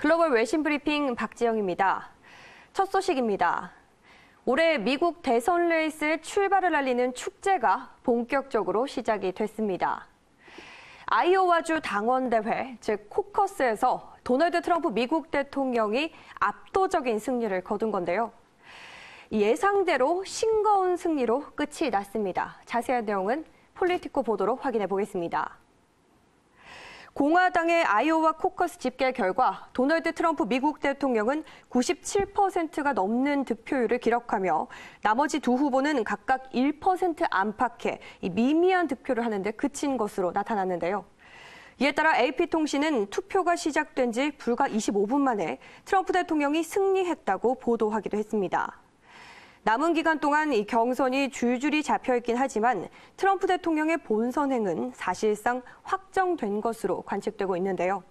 글로벌 외신 브리핑 박지영입니다. 첫 소식입니다. 올해 미국 대선 레이스의 출발을 알리는 축제가 본격적으로 시작이 됐습니다. 아이오와주 당원대회, 즉 코커스에서 도널드 트럼프 미국 대통령이 압도적인 승리를 거둔 건데요. 예상대로 싱거운 승리로 끝이 났습니다. 자세한 내용은 폴리티코 보도로 확인해 보겠습니다. 공화당의 아이오와 코커스 집계 결과 도널드 트럼프 미국 대통령은 97%가 넘는 득표율을 기록하며 나머지 두 후보는 각각 1% 안팎의 미미한 득표를 하는데 그친 것으로 나타났는데요. 이에 따라 AP통신은 투표가 시작된 지 불과 25분 만에 트럼프 대통령이 승리했다고 보도하기도 했습니다. 남은 기간 동안 이 경선이 줄줄이 잡혀있긴 하지만 트럼프 대통령의 본선행은 사실상 확정된 것으로 관측되고 있는데요.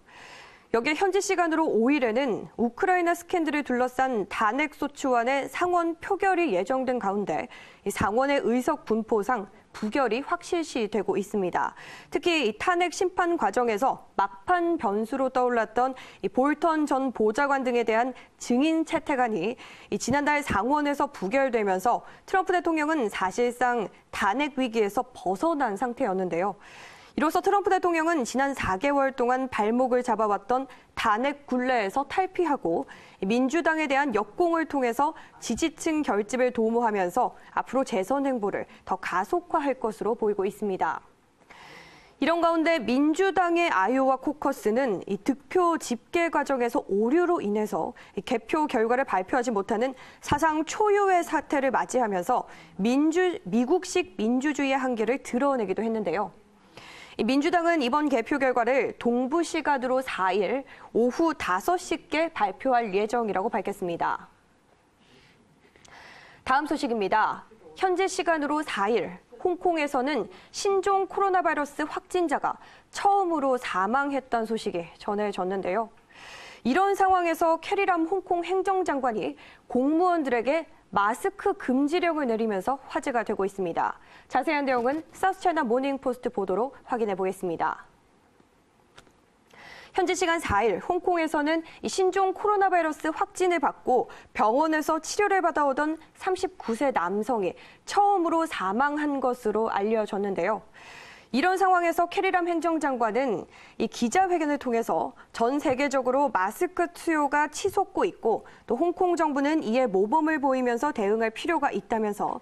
여기에 현지 시간으로 5일에는 우크라이나 스캔들을 둘러싼 탄핵소추안의 상원 표결이 예정된 가운데 이 상원의 의석 분포상 부결이 확실시되고 있습니다. 특히 이 탄핵 심판 과정에서 막판 변수로 떠올랐던 이 볼턴 전 보좌관 등에 대한 증인 채택안이 지난달 상원에서 부결되면서 트럼프 대통령은 사실상 탄핵 위기에서 벗어난 상태였는데요. 이로써 트럼프 대통령은 지난 4개월 동안 발목을 잡아왔던 탄핵 굴레에서 탈피하고 민주당에 대한 역공을 통해서 지지층 결집을 도모하면서 앞으로 재선 행보를 더 가속화할 것으로 보이고 있습니다. 이런 가운데 민주당의 아이오와 코커스는 이 득표 집계 과정에서 오류로 인해서 개표 결과를 발표하지 못하는 사상 초유의 사태를 맞이하면서 미국식 민주주의의 한계를 드러내기도 했는데요. 민주당은 이번 개표 결과를 동부 시간으로 4일 오후 5시께 발표할 예정이라고 밝혔습니다. 다음 소식입니다. 현지 시간으로 4일 홍콩에서는 신종 코로나 바이러스 확진자가 처음으로 사망했다는 소식이 전해졌는데요. 이런 상황에서 캐리람 홍콩 행정장관이 공무원들에게 마스크 금지령을 내리면서 화제가 되고 있습니다. 자세한 내용은 사우스차이나 모닝포스트 보도로 확인해 보겠습니다. 현지 시간 4일 홍콩에서는 신종 코로나 바이러스 확진을 받고 병원에서 치료를 받아오던 39세 남성이 처음으로 사망한 것으로 알려졌는데요. 이런 상황에서 캐리람 행정장관은 이 기자회견을 통해서 전 세계적으로 마스크 수요가 치솟고 있고 또 홍콩 정부는 이에 모범을 보이면서 대응할 필요가 있다면서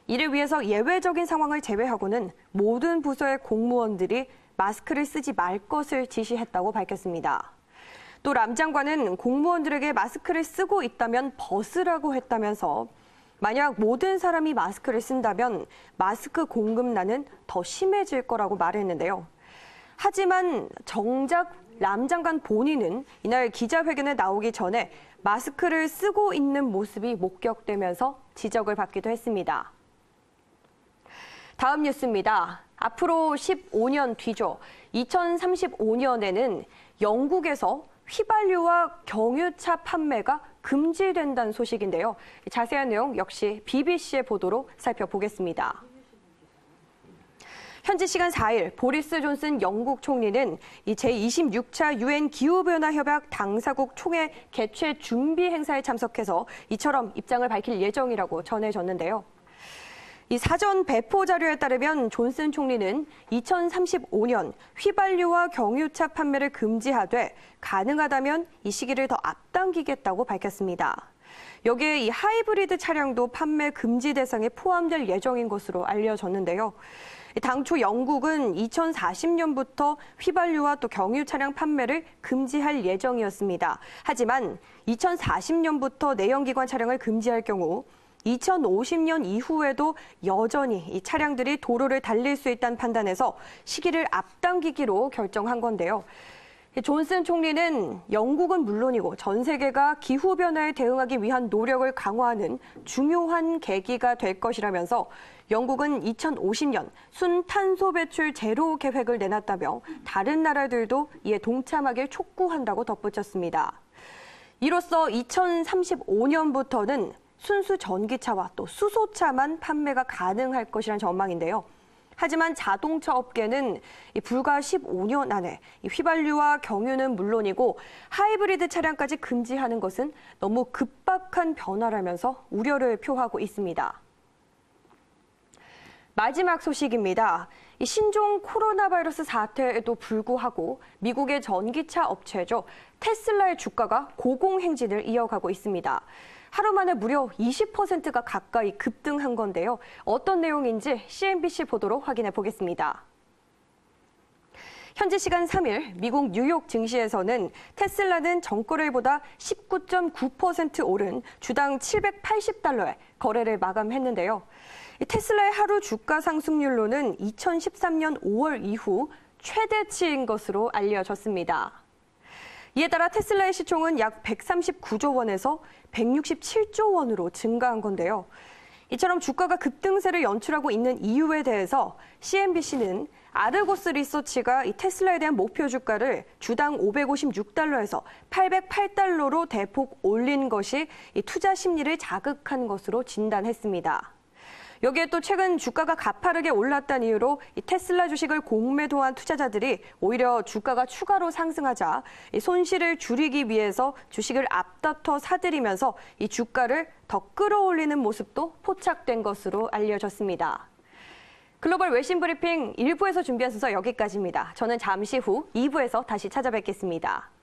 이를 위해서 예외적인 상황을 제외하고는 모든 부서의 공무원들이 마스크를 쓰지 말 것을 지시했다고 밝혔습니다. 또 람 장관은 공무원들에게 마스크를 쓰고 있다면 벗으라고 했다면서 만약 모든 사람이 마스크를 쓴다면 마스크 공급난은 더 심해질 거라고 말했는데요. 하지만 정작 람 장관 본인은 이날 기자회견에 나오기 전에 마스크를 쓰고 있는 모습이 목격되면서 지적을 받기도 했습니다. 다음 뉴스입니다. 앞으로 15년 뒤죠. 2035년에는 영국에서 휘발유와 경유차 판매가 금지된다는 소식인데요. 자세한 내용 역시 BBC의 보도로 살펴보겠습니다. 현지 시간 4일 보리스 존슨 영국 총리는 이 제26차 유엔 기후변화협약 당사국 총회 개최 준비 행사에 참석해서 이처럼 입장을 밝힐 예정이라고 전해졌는데요. 이 사전 배포 자료에 따르면 존슨 총리는 2035년 휘발유와 경유차 판매를 금지하되 가능하다면 이 시기를 더 앞당기겠다고 밝혔습니다. 여기에 이 하이브리드 차량도 판매 금지 대상에 포함될 예정인 것으로 알려졌는데요. 당초 영국은 2040년부터 휘발유와 또 경유 차량 판매를 금지할 예정이었습니다. 하지만 2040년부터 내연기관 차량을 금지할 경우 2050년 이후에도 여전히 이 차량들이 도로를 달릴 수 있다는 판단에서 시기를 앞당기기로 결정한 건데요. 존슨 총리는 영국은 물론이고 전 세계가 기후변화에 대응하기 위한 노력을 강화하는 중요한 계기가 될 것이라면서 영국은 2050년 순탄소 배출 제로 계획을 내놨다며 다른 나라들도 이에 동참하길 촉구한다고 덧붙였습니다. 이로써 2035년부터는 순수 전기차와 또 수소차만 판매가 가능할 것이란 전망인데요. 하지만 자동차 업계는 불과 15년 안에 휘발유와 경유는 물론이고 하이브리드 차량까지 금지하는 것은 너무 급박한 변화라면서 우려를 표하고 있습니다. 마지막 소식입니다. 이 신종 코로나 바이러스 사태에도 불구하고 미국의 전기차 업체죠. 테슬라의 주가가 고공행진을 이어가고 있습니다. 하루 만에 무려 20%가 가까이 급등한 건데요. 어떤 내용인지 CNBC 보도로 확인해 보겠습니다. 현지 시간 3일 미국 뉴욕 증시에서는 테슬라는 전거래일보다 19.9% 오른 주당 780달러에 거래를 마감했는데요. 테슬라의 하루 주가 상승률로는 2013년 5월 이후 최대치인 것으로 알려졌습니다. 이에 따라 테슬라의 시총은 약 139조 원에서 167조 원으로 증가한 건데요. 이처럼 주가가 급등세를 연출하고 있는 이유에 대해서 CNBC는 아르고스 리서치가 이 테슬라에 대한 목표 주가를 주당 556달러에서 808달러로 대폭 올린 것이 이 투자 심리를 자극한 것으로 진단했습니다. 여기에 또 최근 주가가 가파르게 올랐다는 이유로 이 테슬라 주식을 공매도한 투자자들이 오히려 주가가 추가로 상승하자 이 손실을 줄이기 위해서 주식을 앞다퉈 사들이면서 이 주가를 더 끌어올리는 모습도 포착된 것으로 알려졌습니다. 글로벌 외신 브리핑 1부에서 준비한 순서 여기까지입니다. 저는 잠시 후 2부에서 다시 찾아뵙겠습니다.